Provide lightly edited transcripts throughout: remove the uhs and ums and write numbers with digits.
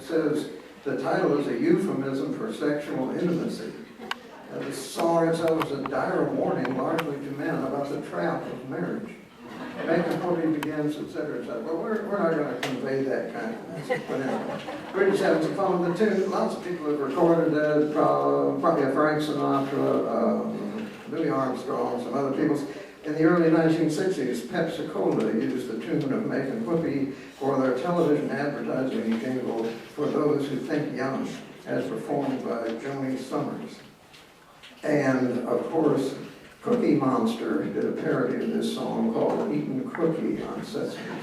Says the title is a euphemism for sexual intimacy. The song itself is a dire warning, largely to men, about the trap of marriage. Making Puppy begins, etc., etc. Well, we're not going to convey that kind of message. But anyway, we're just having some fun with the tune. Lots of people have recorded it, probably Frank Sinatra, Louis Armstrong, some other people. In the early 1960s, Pepsi-Cola used the tune of Making Whoopee for their television advertising jingle For Those Who Think Young, as performed by Joni Summers. And, of course, Cookie Monster did a parody of this song called Eatin' Cookie on Sesame.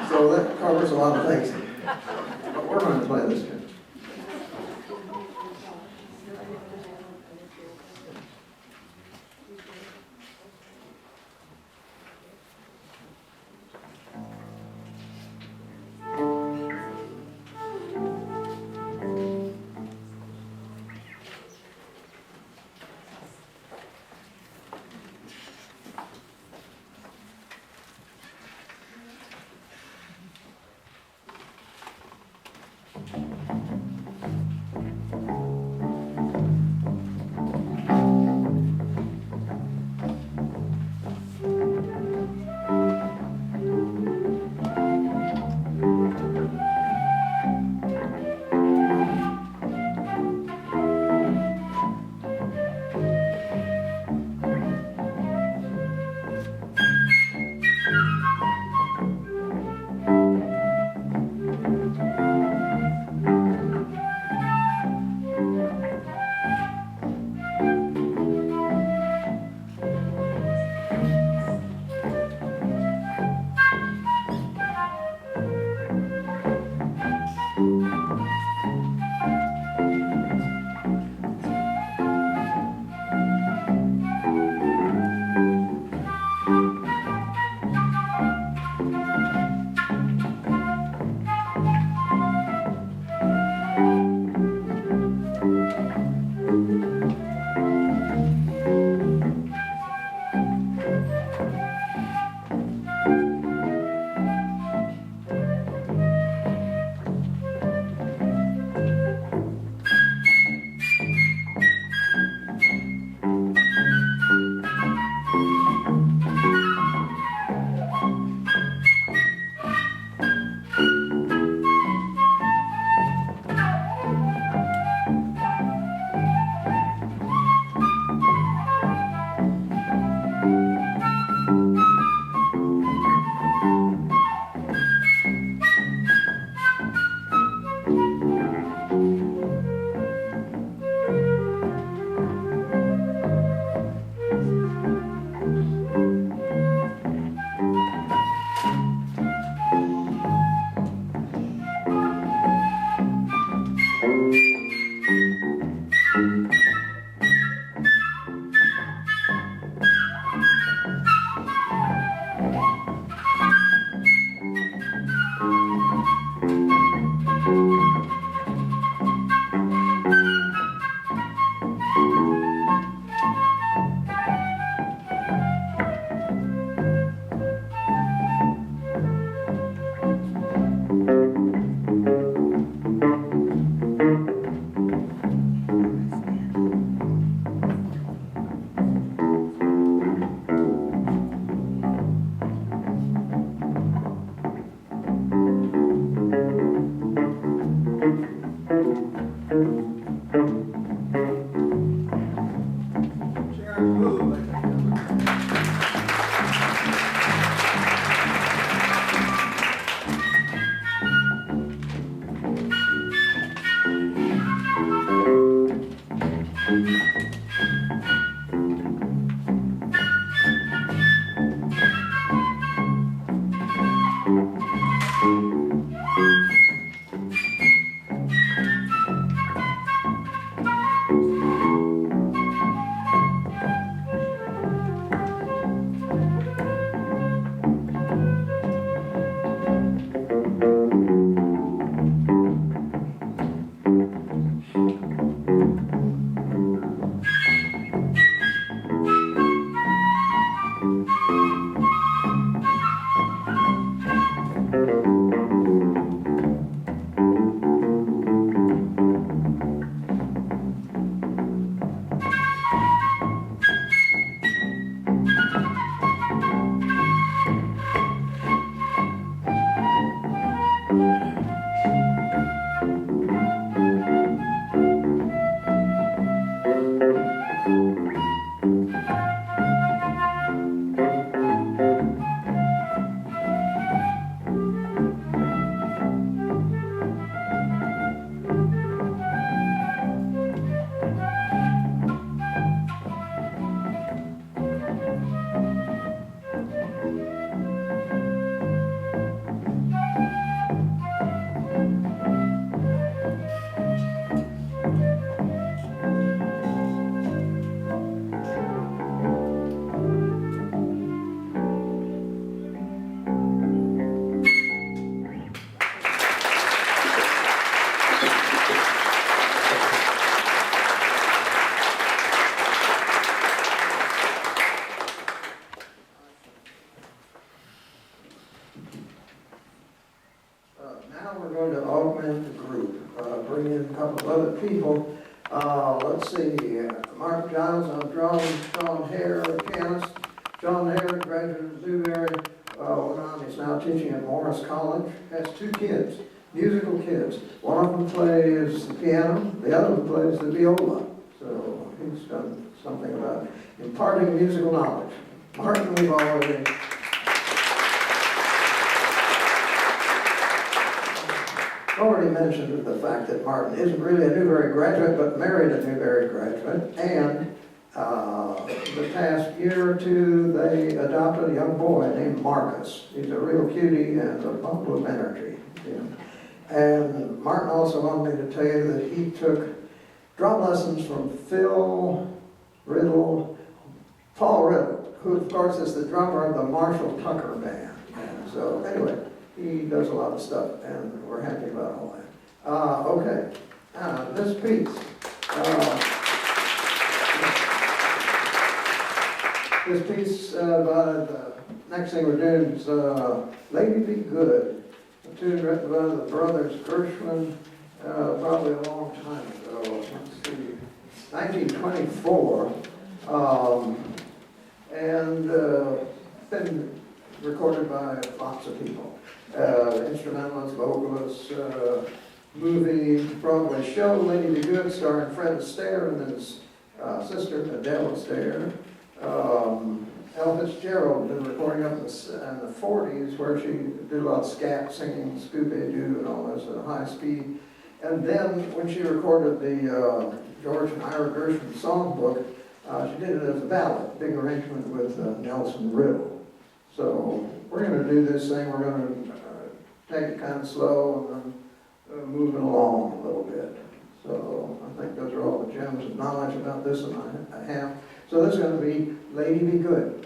So that covers a lot of things. But we're going to play this tune. Sharon Boo, ladies and gentlemen. Now we're going to augment the group, bring in a couple of other people. Let's see, Mark Giles on drums, John Hare, pianist. John Hare, graduate of Newberry, he's now teaching at Morris College. Has two kids, musical kids. One of them plays the piano, the other one plays the viola. So he's done something about imparting musical knowledge. Martin, we've already mentioned the fact that Martin isn't really a Newberry graduate, but married a Newberry graduate. And the past year or two, they adopted a young boy named Marcus. He's a real cutie and a bundle of energy. And Martin also wanted me to tell you that he took drum lessons from Paul Riddle, who of course is the drummer of the Marshall Tucker Band. And so anyway, he does a lot of stuff, and we're happy about all that. Okay, this piece. This piece, the next thing we're doing is Lady Be Good, a tune written by the brothers Gershwin, probably a long time ago. Let's see, 1924, and been recorded by lots of people. Instrumentalists, vocalists, movie, Broadway show, Lady Be Good, starring Fred Astaire and his sister, Adele Astaire. Ella Fitzgerald did recording up in the 40s where she did a lot of scat singing, Scooby-Doo and all this at high speed. And then when she recorded the George and Ira Gershwin songbook, she did it as a ballad, big arrangement with Nelson Riddle. So we're going to do this thing, we're going to take it kind of slow and then move it along a little bit. So I think those are all the gems of knowledge about this one I have. So this is going to be Lady Be Good.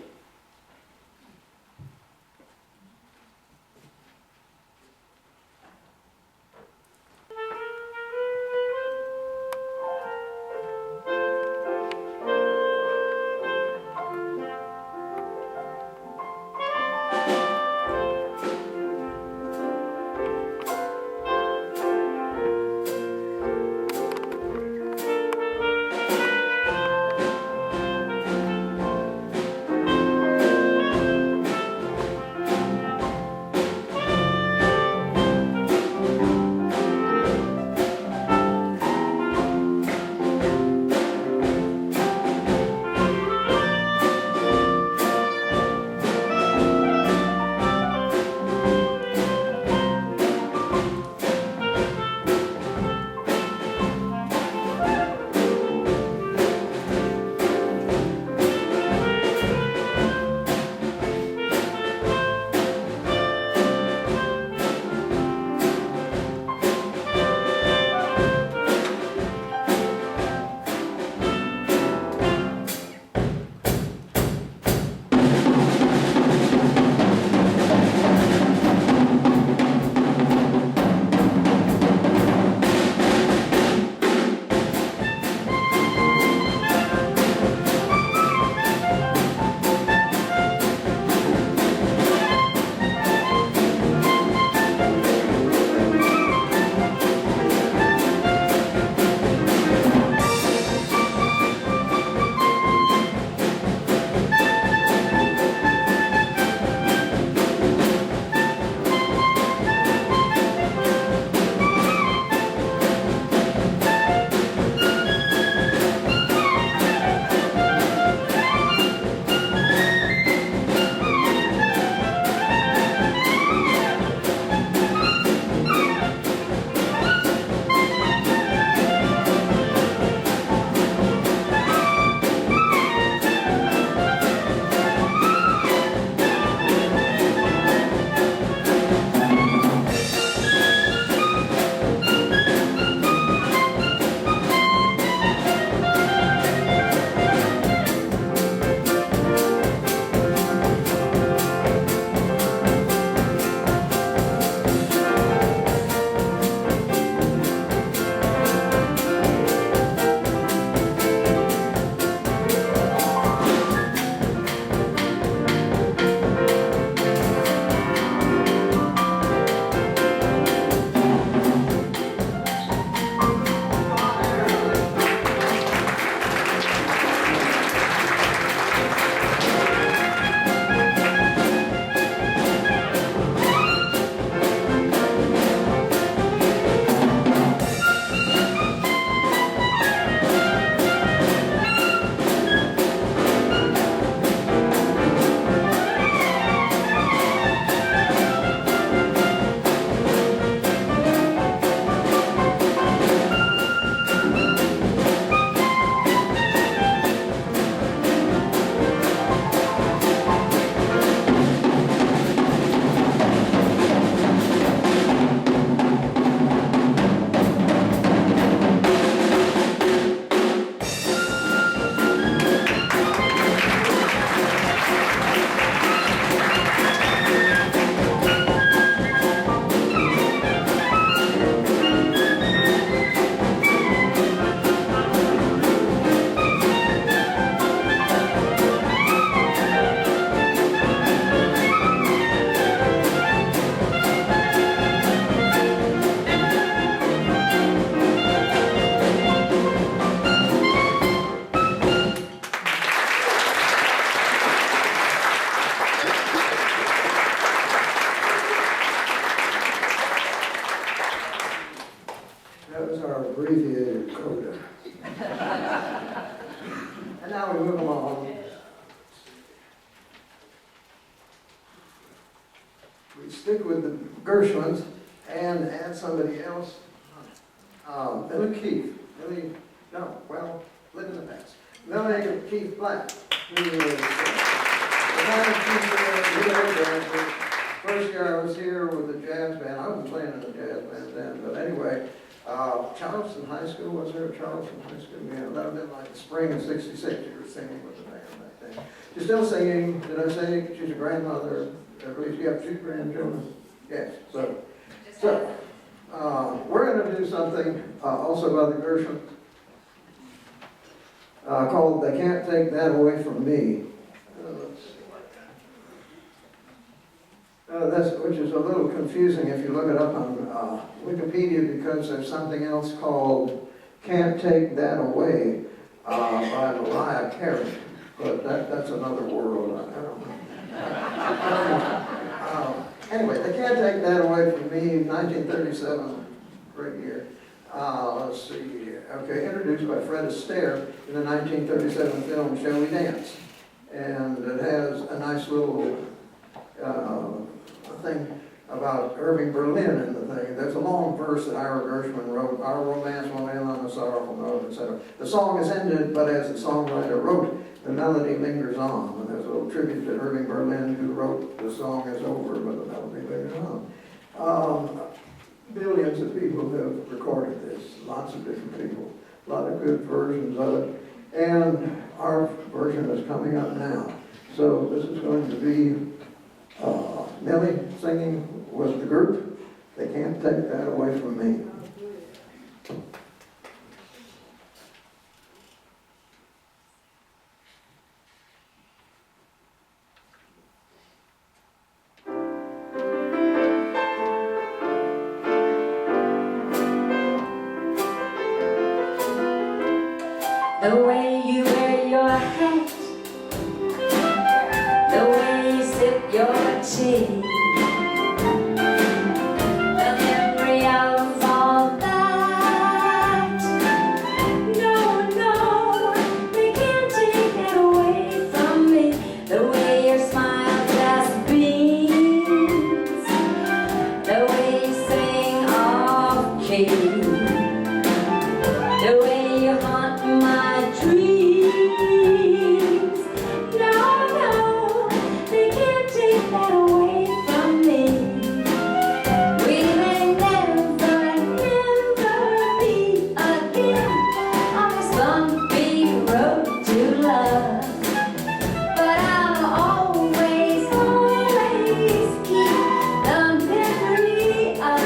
abbreviated CODA. And now we move along. We stick with the Gershwins and add somebody else. Billy Keith. Live in the past. Billy Keith Black, who was the first year I was here with the jazz band. I wasn't playing in the jazz band then, but anyway, Charleston High School, was there a Charleston High School? Yeah, that would have been like the spring of '66. You were singing with the band back then. She's still singing. Did I say she's a grandmother? At least you have 2 grandchildren? Yes. So we're going to do something also by the Gershwins called "They Can't Take That Away From Me." Which is a little confusing if you look it up on Wikipedia, because there's something else called "Can't Take That Away" by Mariah Carey. But that's another world. I don't know. Anyway, "They Can't Take That Away From Me," 1937, great year. Let's see. Okay, introduced by Fred Astaire in the 1937 film "Shall We Dance?" And it has a nice little thing about Irving Berlin in the thing. There's a long verse that Ira Gershwin wrote, "Our romance won't end on a sorrowful note," etc. The song is ended, but as the songwriter wrote, the melody lingers on. And there's a little tribute to Irving Berlin, who wrote "The Song Is Over, but the melody lingers on." Billions of people have recorded this, lots of different people, a lot of good versions of it, and our version is coming up now. So this is going to be Millie singing with the group. "They Can't Take That Away From Me." The way you wear your hat, the way you sip your tea, the memory of all that. No, they can't take that away from me. The way your smile just beams, the way you sing off key, the way you haunt my dreams. No, they can't take that away from me. We may never be again on this bumpy road to love, but I'll always keep the memory of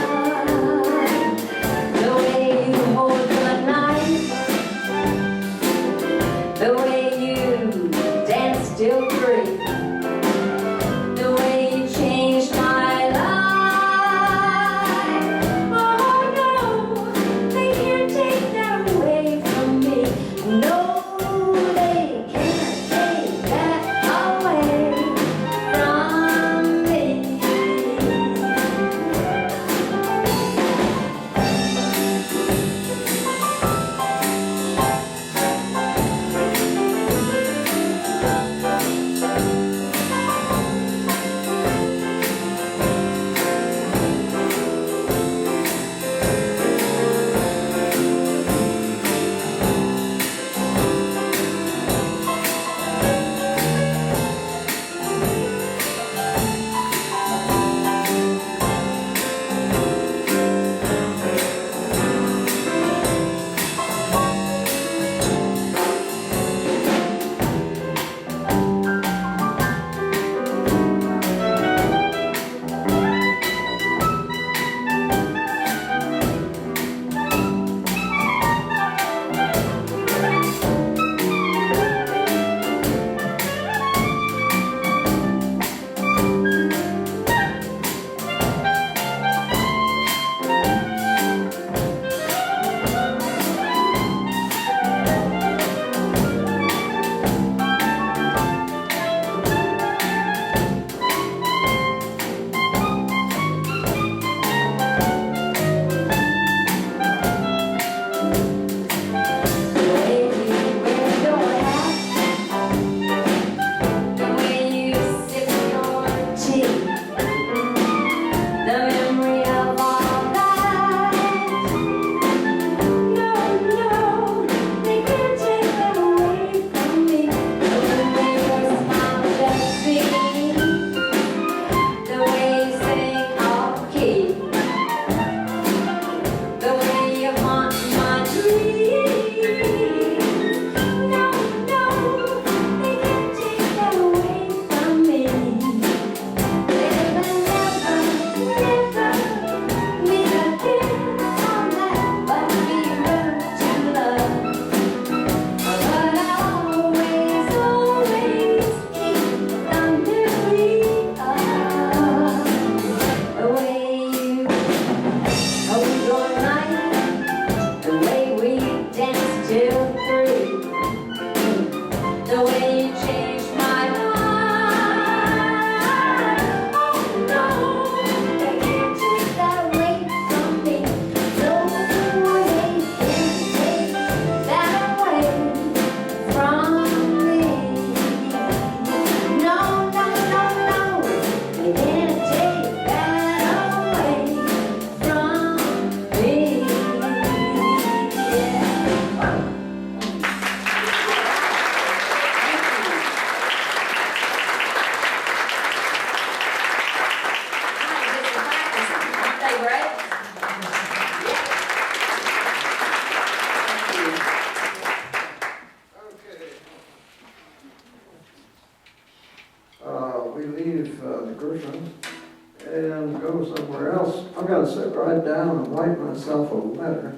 going to sit right down and write myself a letter.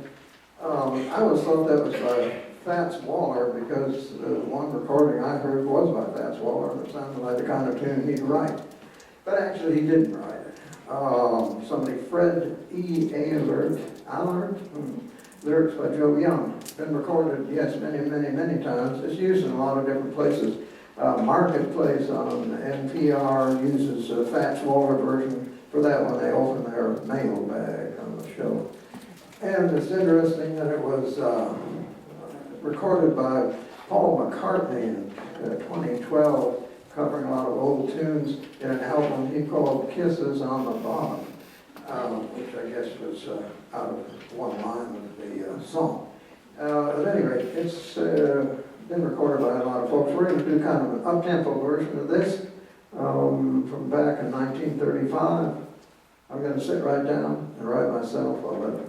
I always thought that was by Fats Waller because the one recording I heard was by Fats Waller and it sounded like the kind of tune he'd write. But actually he didn't write it. Somebody, Fred E. Allard, lyrics by Joe Young. Been recorded, yes, many times. It's used in a lot of different places. Marketplace on NPR uses a Fats Waller version. For that one, they open their mailbag on the show. And it's interesting that it was recorded by Paul McCartney in 2012, covering a lot of old tunes in an album he called Kisses on the Bottom, which I guess was out of one line of the song. At any rate, it's been recorded by a lot of folks. We're going to do kind of an up-tempo version of this from back in 1935. I'm going to sit right down and write myself a letter.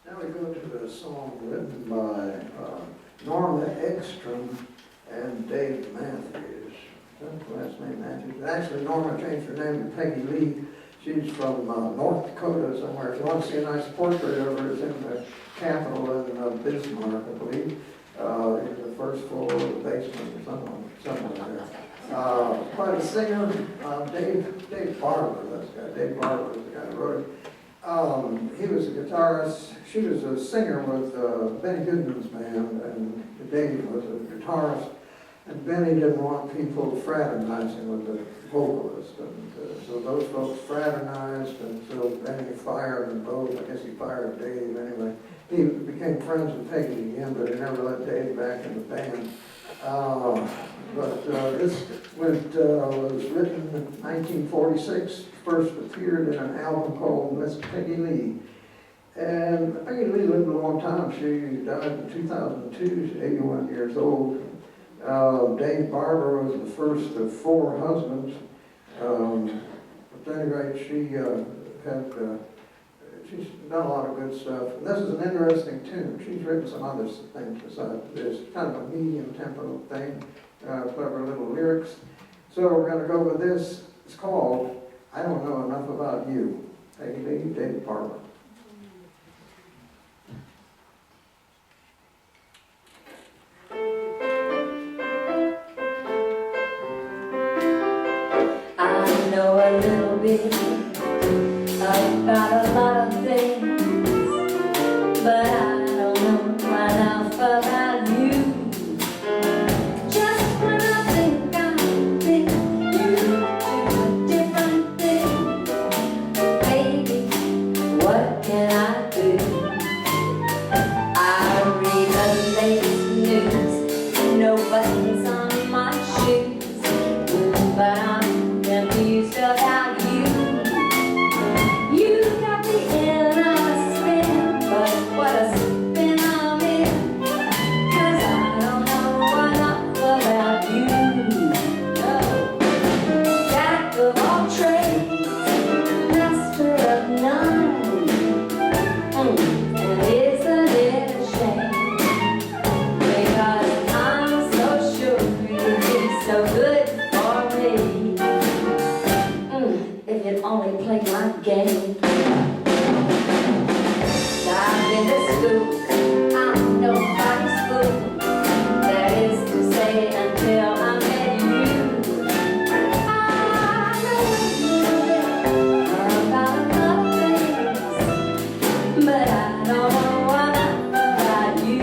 Now we go to a song written by Norma Ekstrom and Dave Matthews. That's the last name Matthews. Actually, Norma changed her name to Peggy Lee. She's from North Dakota somewhere. If you want to see a nice portrait of her, it's in the Capitol in Bismarck, I believe, in the first floor of the basement or somewhere there. Quite a singer, Dave Barber, that's the guy. Dave Barber was the guy who wrote it. He was a guitarist. She was a singer with Benny Goodman's band, and Dave was a guitarist. And Benny didn't want people fraternizing with the vocalist, and so those folks fraternized until Benny fired them both. I guess he fired Dave anyway. He became friends with Peggy again, but he never let Dave back in the band. This was written in 1946, first appeared in an album called Miss Peggy Lee. And Peggy Lee lived a long time. She died in 2002, she's 81 years old. Dave Barber was the first of 4 husbands. At any rate, she's done a lot of good stuff. And this is an interesting tune. She's written some other things besides this. Kind of a medium tempo thing, clever little lyrics. So we're going to go with this. It's called I Don't Know Enough About You. Peggy Lee, Dave Barber. I know a little bit about a lot of things, but I don't know enough about you. Just when I think you do a different thing, baby, what can I do? I read the latest news, no buttons on my shoes, but I'm confused about you. You got me in a spin, but what a spin I'm in, 'cause I don't know enough about you. No. Jack of all trades, master of none. And isn't it a shame? Because I'm so sure you'd be so good for me. If you'd only play my game. I've been to school, I'm nobody's fool. That is to say, until I met you. I know a little bit about a lot of things, but I don't know enough about you.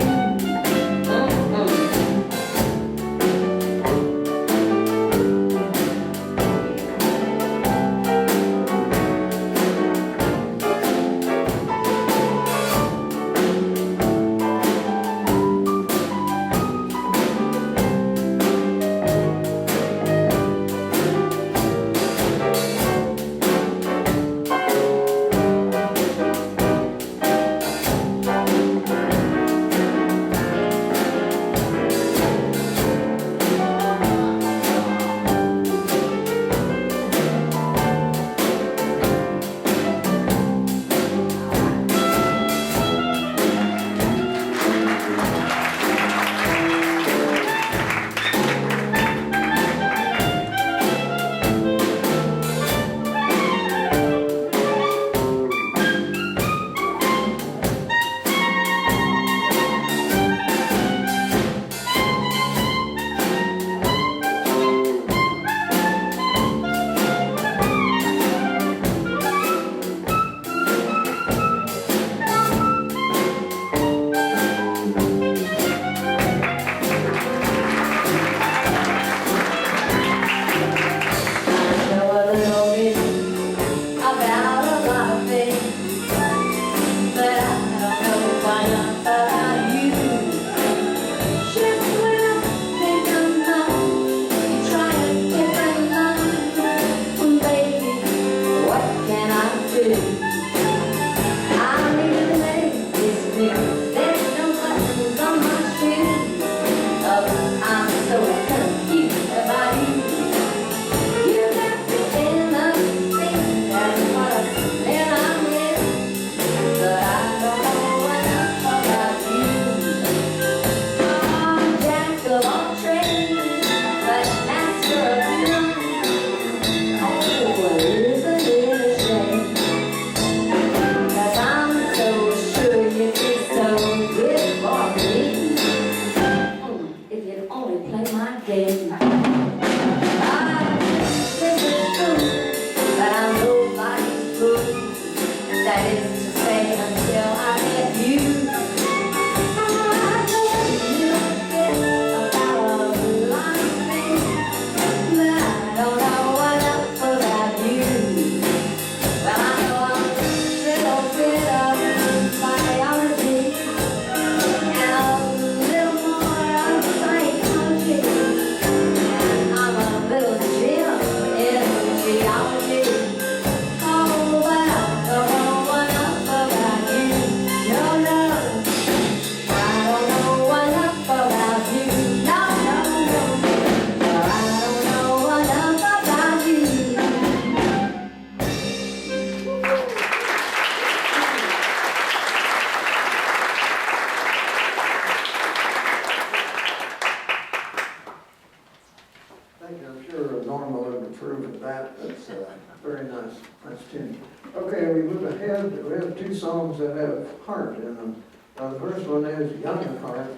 two songs that have heart in them. The first one is Young at Heart.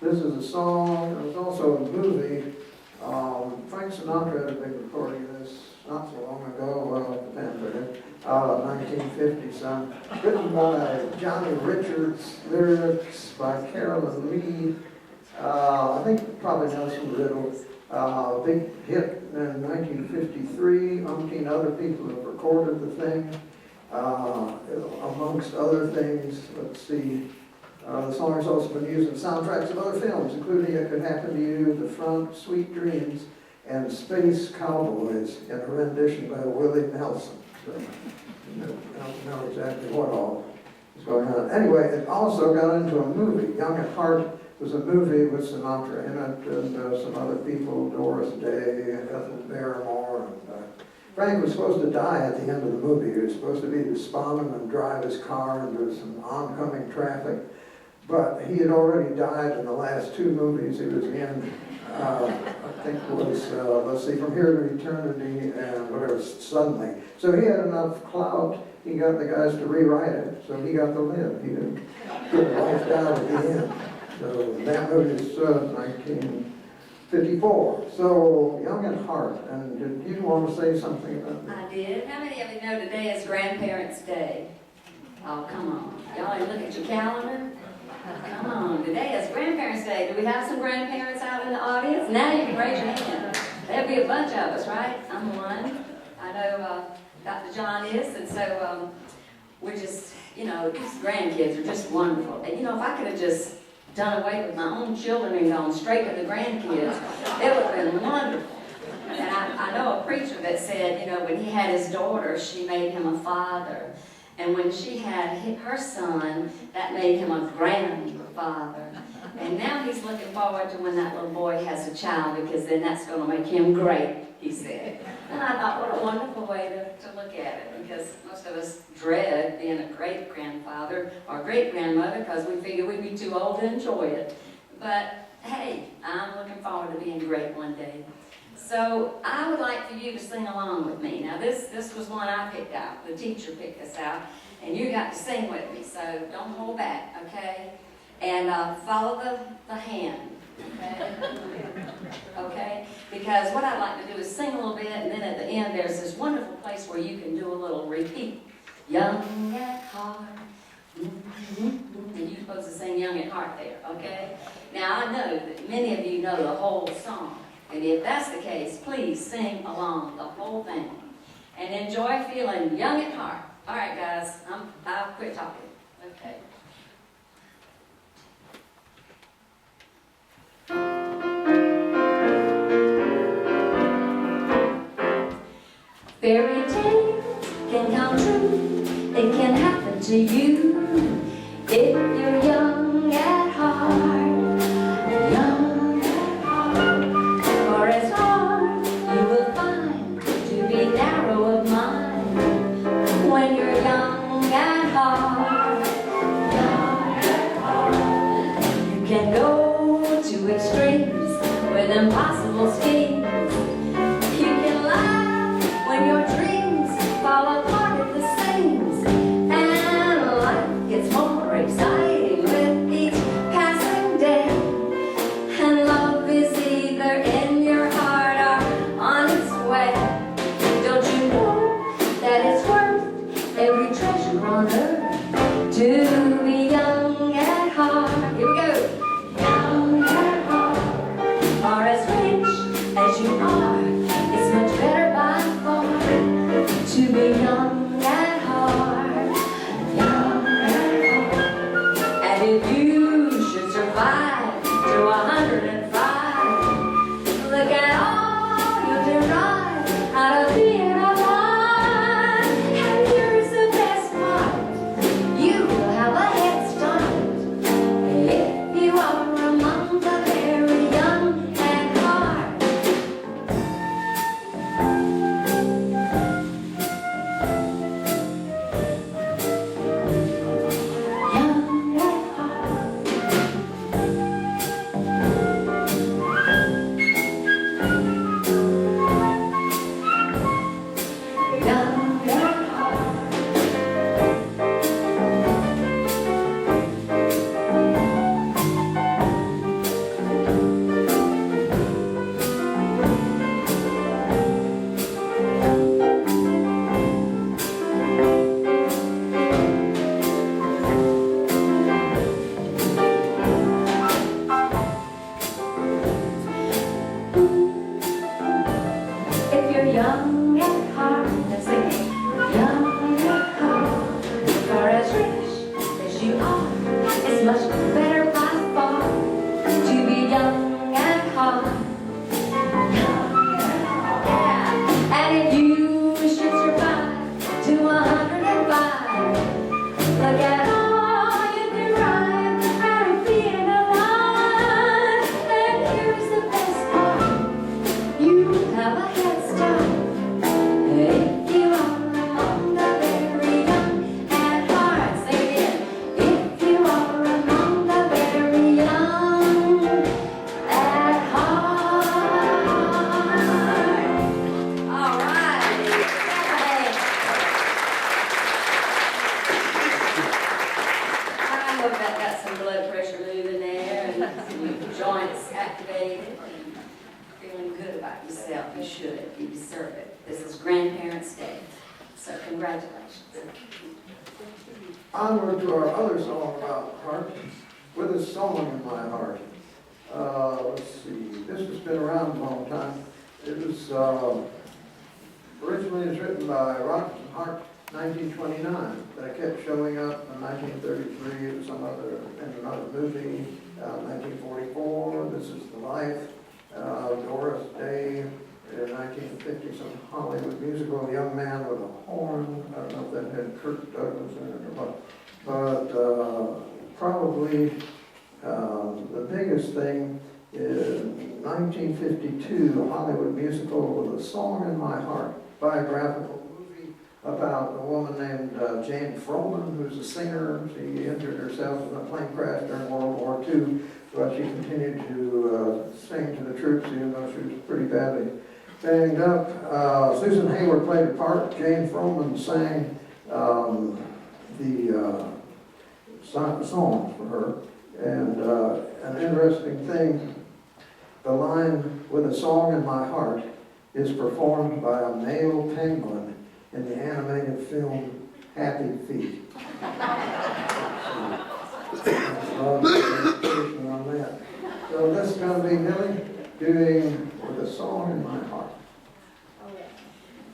This is a song, it was also a movie. Frank Sinatra had a big recording of this not so long ago, well, it depends, 1950 some. Written by Johnny Richards, lyrics by Carolyn Lee. I think probably Nelson Riddle. Big hit in 1953. Umpteen other people have recorded the thing. Amongst other things, let's see. The song has also been used in soundtracks of other films, including It Could Happen to You, The Front, Sweet Dreams, and Space Cowboys, in a rendition by Willie Nelson. So, I don't know exactly what all is going on. Anyway, it also got into a movie. Young at Heart was a movie with Sinatra in it, and some other people, Doris Day, Ethel Barrymore. And, Frank was supposed to die at the end of the movie. He was supposed to be despondent and drive his car into some oncoming traffic. But he had already died in the last two movies he was in. I think it was, let's see, From Here to Eternity and whatever, Suddenly. So he had enough clout, he got the guys to rewrite it, so he got to live. He didn't get wiped out at the end. So that movie is 1954. So, Young at Heart, and did you want to say something about that? I did. How many of you know today is Grandparents' Day? Oh, come on. Y'all ain't look at your calendar? Come on, today is Grandparents' Day. Do we have some grandparents out in the audience? Now you can raise your hand. There'll be a bunch of us, right? I'm one. I know Dr. John is, and so we're just, these grandkids are just wonderful. And if I could have just done away with my own children and gone straight to the grandkids, it would have been wonderful. And I know a preacher that said, when he had his daughter, she made him a father. And when she had her son, that made him a grandfather. And now he's looking forward to when that little boy has a child, because then that's going to make him great, he said. And I thought, what a wonderful way to look at it, because most of us dread being a great-grandfather or great-grandmother because we figure we'd be too old to enjoy it. But hey, I'm looking forward to being great one day. So I would like for you to sing along with me. Now this was one I picked out. The teacher picked this out, and you got to sing with me. So don't hold back, okay? And follow the hand, okay? Okay? Because what I'd like to do is sing a little bit, and then at the end there's this wonderful place where you can do a little repeat. Young at heart. And you're supposed to sing Young at Heart there, okay? Now I know that many of you know the whole song. And if that's the case, please sing along the whole thing. And enjoy feeling young at heart. All right, guys, I'll quit talking. Okay. Fairy tales can come true. It can happen to you if you're young at heart. When you're young at heart, you can go to extremes with impossible schemes. You can laugh when your dreams fall apart at the seams, and life gets more exciting with each passing day. And love is either in your heart or on its way. Don't you know that it's worth every treasure on earth to be young at heart? Here we go. Young at heart, or as rich as you are, it's much better by far to be young at heart. Young at heart. And if you should survive to 105, look at all you derive out of being alive. And here's the best part, you will have deserve it. This is Grandparents' Day. So congratulations. Onward to our other song about heart, With a Song in My Heart. Let's see, this has been around a long time. It was originally written by Rock and Hart, 1929, but it kept showing up in 1933 in another movie, 1944, This Is the Life, Doris Day, in 1950, some Hollywood musical, A Young Man with a Horn. I don't know if that had Kirk Douglas in it or what, but probably the biggest thing is 1952, a Hollywood musical with a Song in My Heart, biographical movie about a woman named Jane Froman, who's a singer. She injured herself in a plane crash during World War II, but she continued to sing to the troops even though she was pretty badly banged up. Susan Hayward played a part. Jane Froman sang the songs for her. And an interesting thing, the line, With a Song in My Heart, is performed by a male penguin in the animated film Happy Feet. On that. So this is going to be Millie doing With a Song in My Heart.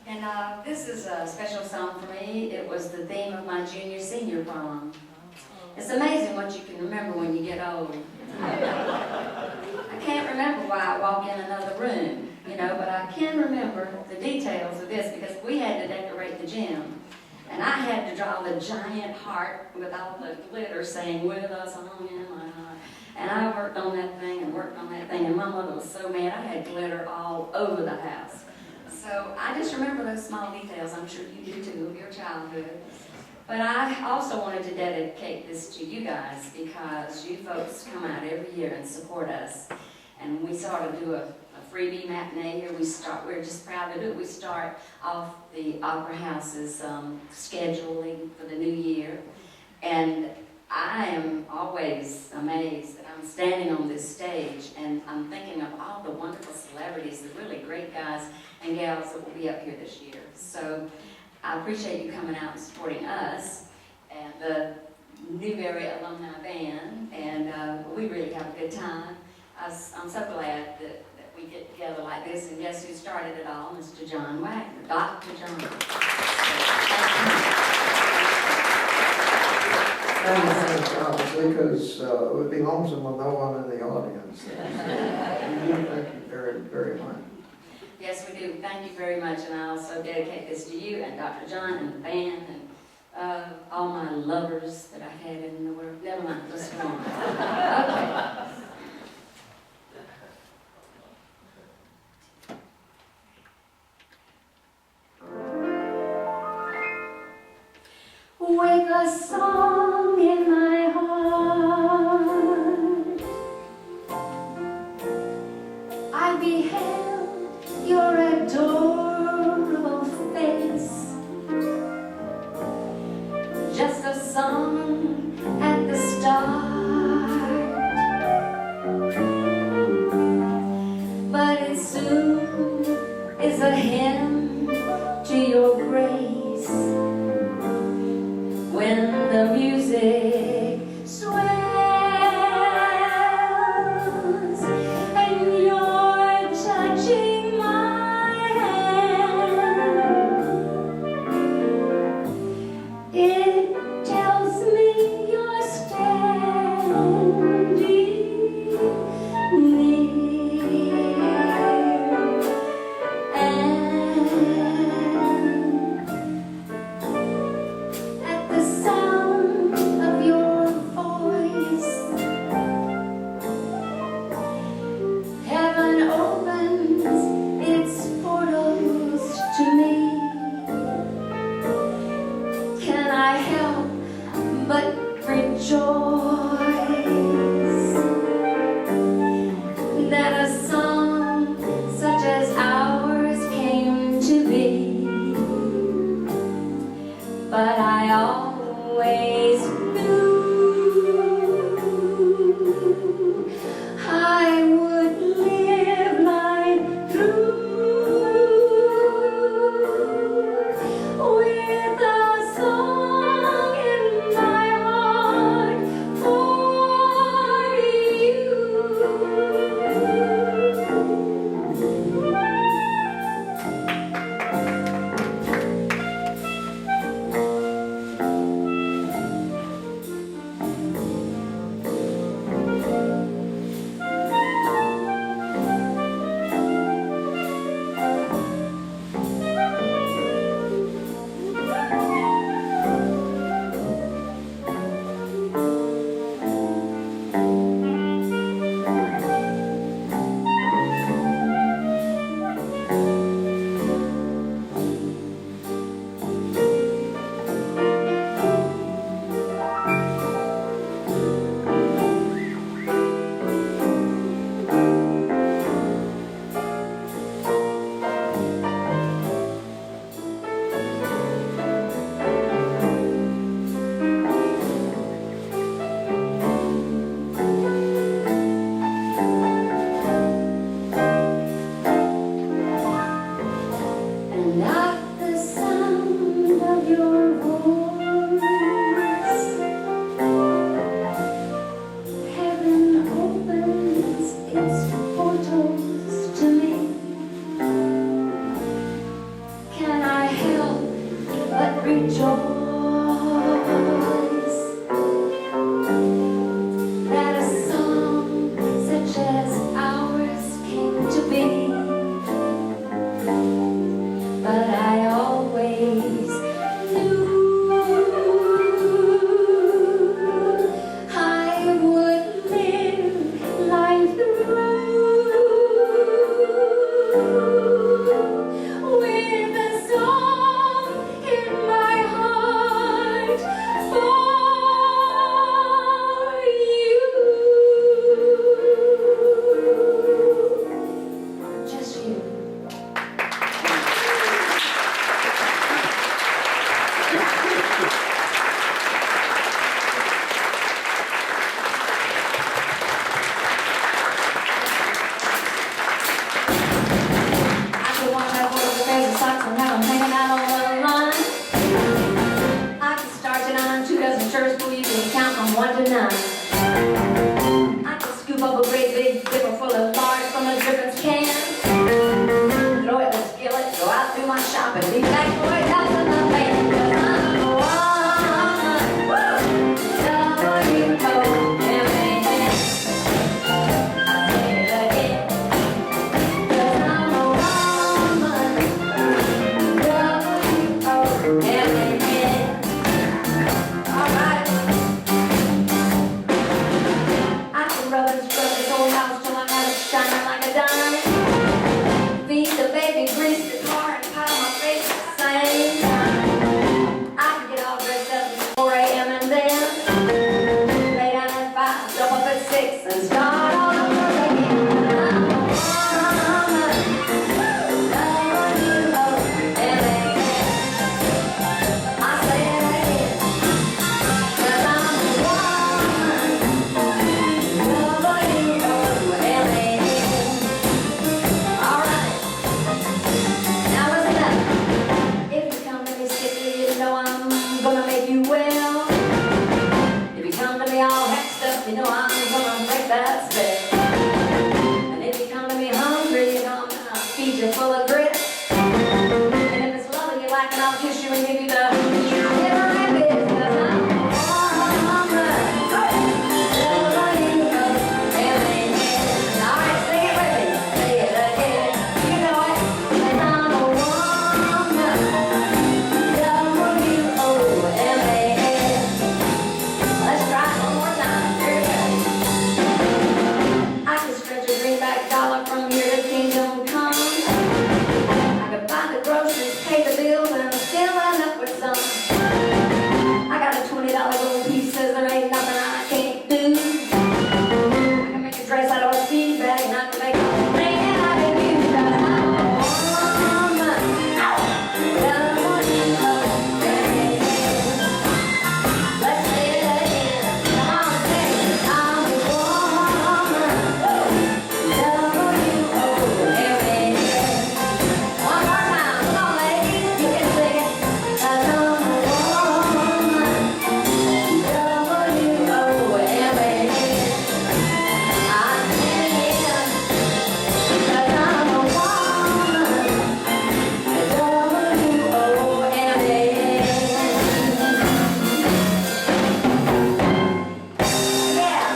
And this is a special song for me. It was the theme of my junior-senior prom. It's amazing what you can remember when you get old. I can't remember why I walk in another room, but I can remember the details of this because we had to decorate the gym. And I had to draw the giant heart with all the glitter saying, With a Song in My Heart. And I worked on that thing and worked on that thing, and my mother was so mad. I had glitter all over the house. So I just remember those small details. I'm sure you do too, of your childhood. But I also wanted to dedicate this to you guys because you folks come out every year and support us. And we sort of do a freebie matinee here. We're just proud to do it. We start off the Opera House's scheduling for the new year. And I am always amazed that I'm standing on this stage and I'm thinking of all the wonderful celebrities, the really great guys and gals that will be up here this year. So I appreciate you coming out and supporting us and the Newberry Alumni Band, and we really have a good time. I'm so glad that we get together like this, and guess who started it all? Mr. John Wagner, Dr. John. Obviously, because it would be lonesome with no one in the audience. We do thank you very, very much. Yes, we do. Thank you very much, and I also dedicate this to you and Dr. John and the band and all my lovers that I had in the world. Never mind, let's go on. Okay. With a song in my heart, I beheld your adorable face, just a song at the start, but it soon is a hymn to your grace when the music church where you can count from 1 to 9. I can scoop up a great big dipper full of lard from a dripping can. Throw it in the skillet, go out do my shopping, be back for my house in the van. 'Cause I'm a woman, W-O-M-A-N. I say it again. 'Cause I'm a woman, W-O-M-A-N. All right. I can rub and scrub this old house till I have it shining like a dime. Feed the baby, grease the car, and powder my face at the same time. I can get all dressed up at 4 a.m. and then lay down at 5, jump up at 6, and start all over again. I'm a woman, W-O-M-A-N. I say it again, 'cause I'm a woman, W-O-M-A-N. All right. Now listen up. If you come to me sickly, you know I'm gonna make you well. If you come to me all hexed up, you know I'm gonna break that spell. And if you come to me hungry, you know I'm gonna feed you full of grit. And if it's loving you like, and I'll kiss you and give you the shiver rabbit. 'Cause I'm a woman, W-O-M-A-N. All right, sing it with me. Say it again. You know it. 'Cause I'm a woman, W-O-M-A-N. Let's try it one more time. Here we go. I can stretch a greenback dollar from here to kingdom come. I can buy the groceries, pay the bills, and still end up with some. I got a $20 gold piece, says there ain't nothing I can't do. I can make a dress out of a seed bag, and I can make a man out of you. 'Cause I'm a woman, W-O-M-A-N. Let's say it again. Come on, say it. I'm a woman, W-O-M-A-N. One more time. Come on, ladies. You can sing it. 'Cause I'm a woman, W-O-M-A-N. I sing it. 'Cause I'm a woman, W-O-M-A-N. Yeah.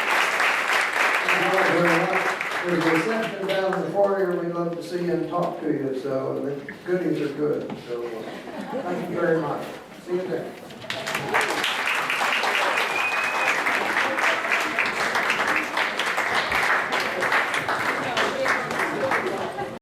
Thank you all very much. There's a reception down in the foyer. We'd love to see you and talk to you, so the goodies are good. So thank you very much. See you there.